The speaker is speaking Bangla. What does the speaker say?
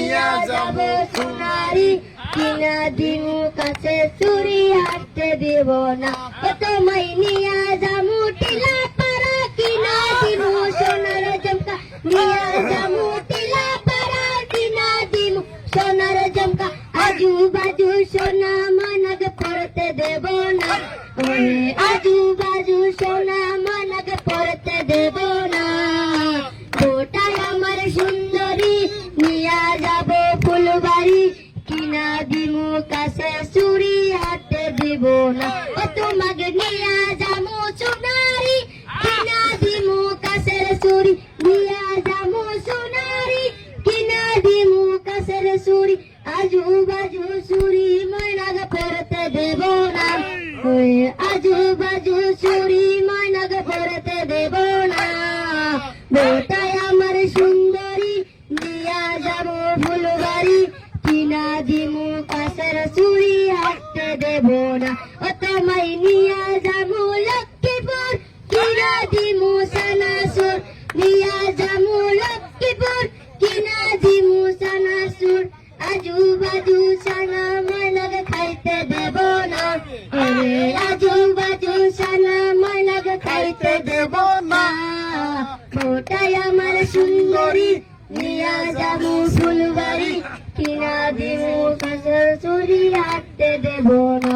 নিয়া যাবো সোনারি কিনা দিমু কাছে চুরি হাঁটতে দেব না ও তোমায় নিয়া যাবো টিলা পাড়া কিনা দিমু সোনার ঝুমকা নিয়া যাবো টিলা পাড়া কিনা দিমু সোনার ঝুমকা আজু বাজু সোনা মানগ পড়তে দেব না আজু বাজু সোনা মানগ পড়তে দেব না গোটায় আমার সুন্দরী নিয়া যাব ফুলবাড়ি কিনা দিমু কাছে চুরি হাতে দিব না ও তোমাকে নিয়া যাবো সোনারি কিনা দিমু কাছে চুরি নিয়া যাবো সোনারি কিনা দিমু কাছে চুরি আজু বাজু চুরি ময়নাগ পড়তে দেব না আজু বাজু চুরি ময়নাগ পড়তে দেব না গোটায় আমার সুন্দরী নিয়া যাবো ফুলবাড়ি কিনা দিমু কাছের চুরি হাঁটতে দেব না ও তোমায় নিয়া যাবো লক্ষ্মীপুর কিনা দিমু সানাসুর নিয়া যাবো লক্ষ্মীপুর কিনা দিমু সানাসুর আজু বাজু সানা ময়নাগ খাইতে দেব না আজু বাজু সানা ময়নাগ খাইতে দেব না গোটায় আমার সুন্দরী নিয়া যাবো ফুলবাড়ি কিনা দিমু কাছের চুরি হাঁটতে দেব না।